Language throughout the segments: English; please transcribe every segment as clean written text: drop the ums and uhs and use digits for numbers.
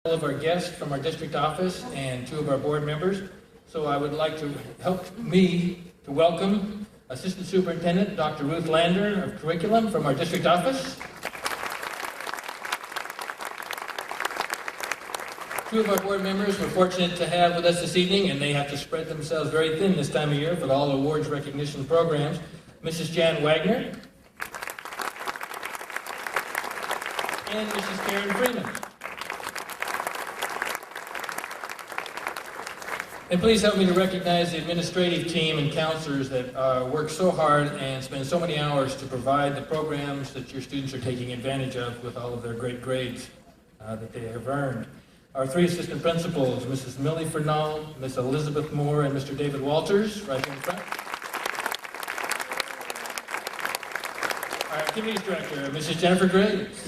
all of our guests from our district office and two of our board members. So I would like to welcome Assistant Superintendent Dr. Ruth Lander of Curriculum from our district office. Two of our board members we're fortunate to have with us this evening, and they have to spread themselves very thin this time of year for all awards recognition programs. Mrs. Jan Wagner and Mrs. Karen Freeman. And please help me to recognize the administrative team and counselors that work so hard and spend so many hours to provide the programs that your students are taking advantage of with all of their great grades that they have earned. Our three assistant principals, Mrs. Millie Fernald, Miss Elizabeth Moore, and Mr. David Walters, right here in front. Our activities director, Mrs. Jennifer Graves.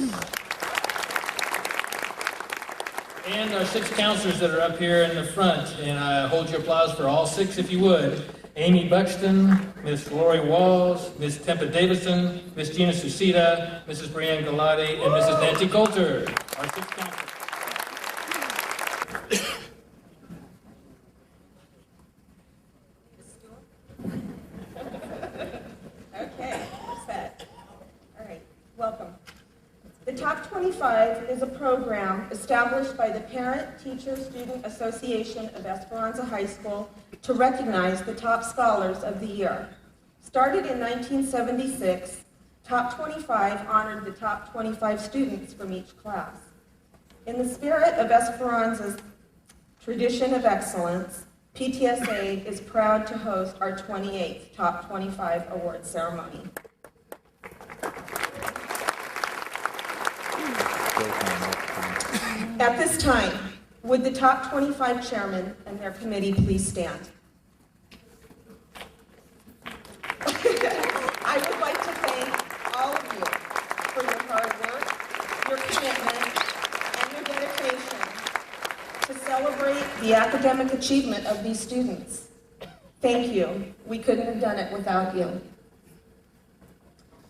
And our six counselors that are up here in the front, and I hold your applause for all six if you would. Amy Buxton, Miss Lori Walls, Miss Tempa Davison, Miss Gina Susita, Mrs. Brianne Galati, and Mrs. Nancy Coulter, our six counselors. The Top 25 is a program established by the Parent-Teacher-Student Association of Esperanza High School to recognize the top scholars of the year. Started in 1976, Top 25 honored the top 25 students from each class. In the spirit of Esperanza's tradition of excellence, PTSA is proud to host our 28th Top 25 award ceremony. At this time, would the top 25 chairmen and their committee please stand? I would like to thank all of you for your hard work, your commitment, and your dedication to celebrate the academic achievement of these students. Thank you. We couldn't have done it without you.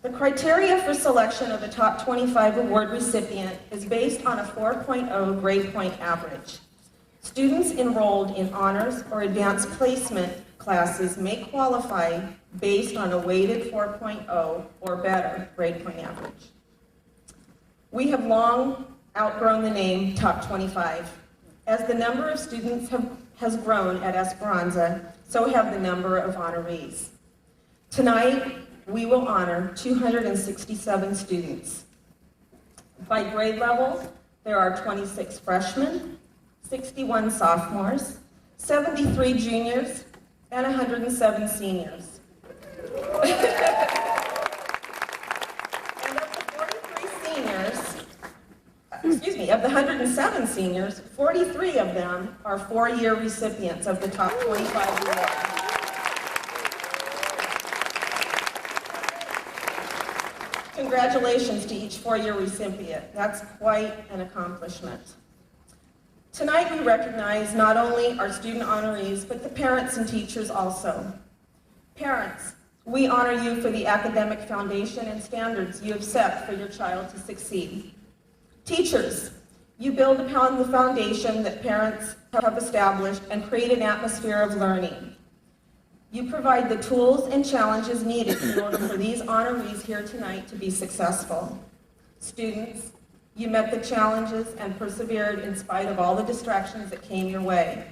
The criteria for selection of a top 25 award recipient is based on a 4.0 grade point average. Students enrolled in honors or advanced placement classes may qualify based on a weighted 4.0 or better grade point average. We have long outgrown the name Top 25. As the number of students has grown at Esperanza, so have the number of honorees. Tonight, we will honor 267 students. By grade level, there are 26 freshmen, 61 sophomores, 73 juniors, and 107 seniors. And of the 43 seniors, of the 107 seniors, 43 of them are four-year recipients of the Top 25 award. Congratulations to each four-year recipient. That's quite an accomplishment. Tonight we recognize not only our student honorees, but the parents and teachers also. Parents, we honor you for the academic foundation and standards you have set for your child to succeed. Teachers, you build upon the foundation that parents have established and create an atmosphere of learning. You provide the tools and challenges needed in order for these honorees here tonight to be successful. Students, you met the challenges and persevered in spite of all the distractions that came your way.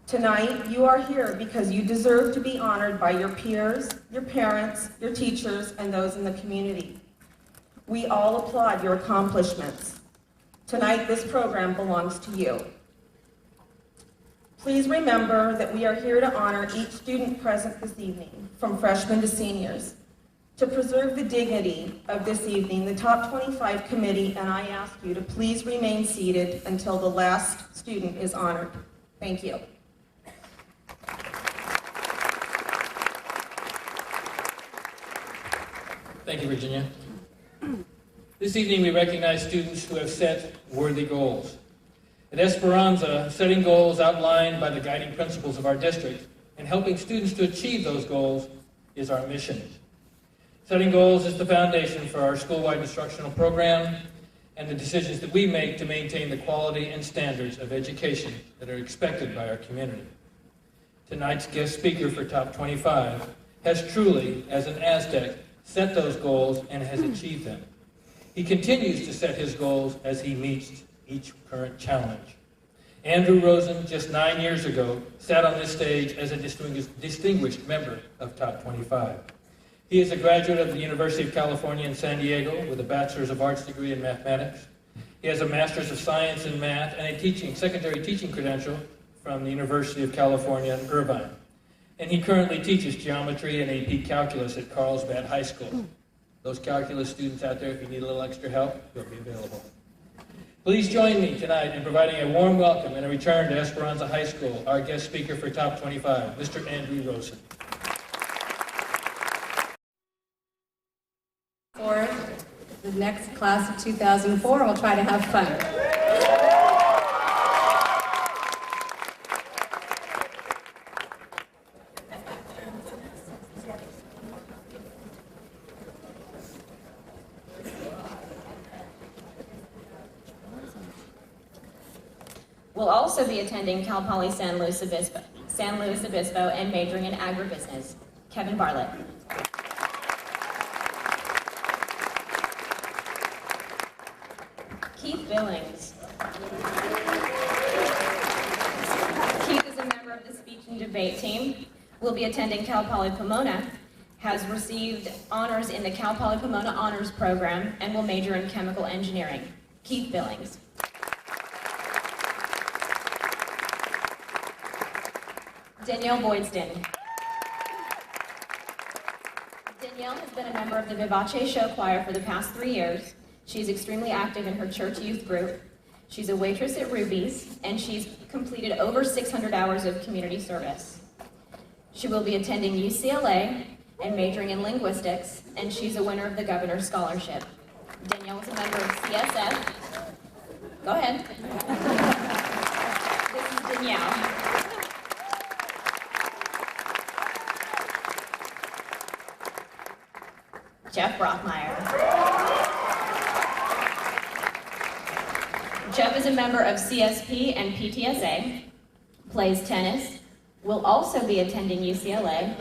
Tonight, you are here because you deserve to be honored by your peers, your parents, your teachers, and those in the community. We all applaud your accomplishments. Tonight, this program belongs to you. Please remember that we are here to honor each student present this evening, from freshmen to seniors. To preserve the dignity of this evening, the Top 25 committee and I ask you to please remain seated until the last student is honored. Thank you. Thank you, Virginia. This evening we recognize students who have set worthy goals. At Esperanza, setting goals outlined by the guiding principles of our district and helping students to achieve those goals is our mission. Setting goals is the foundation for our school-wide instructional program, and the decisions that we make to maintain the quality and standards of education that are expected by our community. Tonight's guest speaker for Top 25 has truly, as an Aztec, set those goals and has achieved them. He continues to set his goals as he meets each current challenge. Andrew Rosen, just 9 years ago, sat on this stage as a distinguished member of Top 25. He is a graduate of the University of California in San Diego with a Bachelor's of Arts degree in mathematics. He has a Master's of Science in Math and a secondary teaching credential from the University of California in Irvine. And he currently teaches geometry and AP calculus at Carlsbad High School. Those calculus students out there, if you need a little extra help, he'll be available. Please join me tonight in providing a warm welcome and a return to Esperanza High School, our guest speaker for Top 25, Mr. Andrew Rosen. For the next class of 2004, we'll try to have fun. Will also be attending Cal Poly San Luis Obispo and majoring in agribusiness. Kevin Bartlett. Keith Billings. Keith is a member of the speech and debate team. Will be attending Cal Poly Pomona. Has received honors in the Cal Poly Pomona Honors Program and will major in chemical engineering. Keith Billings. Danielle Boydston. Danielle has been a member of the Vivace Show Choir for the past 3 years. She's extremely active in her church youth group. She's a waitress at Ruby's, and she's completed over 600 hours of community service. She will be attending UCLA and majoring in linguistics, and she's a winner of the Governor's Scholarship. Danielle is a member of CSF. Go ahead. This is Danielle. Jeff Brockmeyer. Jeff is a member of CSP and PTSA, plays tennis, will also be attending UCLA,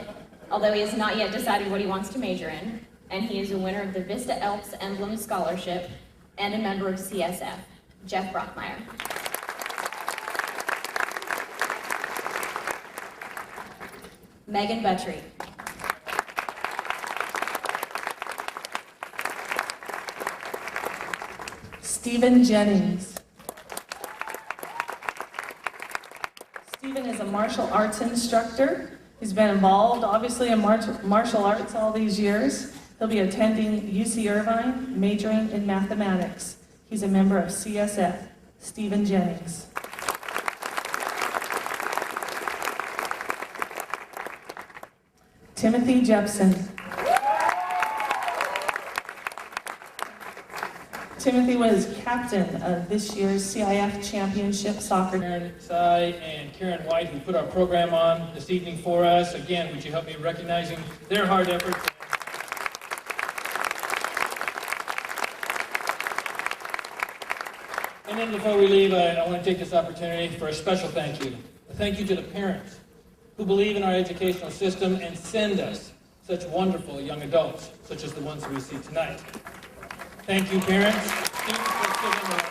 although he has not yet decided what he wants to major in, and he is a winner of the Vista Elks Emblem Scholarship and a member of CSF. Jeff Brockmeyer. Megan Buttrey. Stephen Jennings. Stephen is a martial arts instructor. He's been involved, obviously, in martial arts all these years. He'll be attending UC Irvine, majoring in mathematics. He's a member of CSF. Stephen Jennings. Timothy Jepson. Timothy was captain of this year's CIF Championship Soccer. Karen Tsai and Karen White, who put our program on this evening for us. Again, would you help me in recognizing their hard efforts? And then before we leave, I want to take this opportunity for a special thank you. A thank you to the parents who believe in our educational system and send us such wonderful young adults, such as the ones that we see tonight. Thank you, parents. Students, let's give them a round.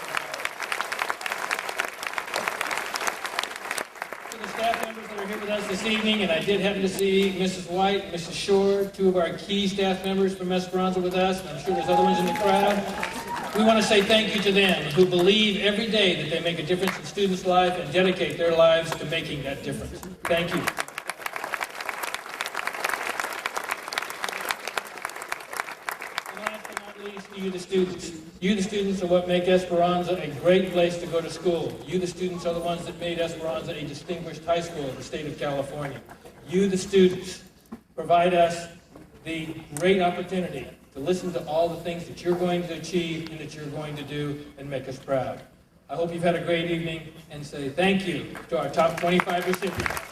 To the staff members that are here with us this evening, and I did happen to see Mrs. White and Mrs. Shore, two of our key staff members from Esperanza with us, and I'm sure there's other ones in the crowd. We want to say thank you to them who believe every day that they make a difference in students' lives and dedicate their lives to making that difference. Thank you. You the students. You the students are what make Esperanza a great place to go to school. You the students are the ones that made Esperanza a distinguished high school in the state of California. You the students provide us the great opportunity to listen to all the things that you're going to achieve and that you're going to do and make us proud. I hope you've had a great evening and say thank you to our top 25 recipients.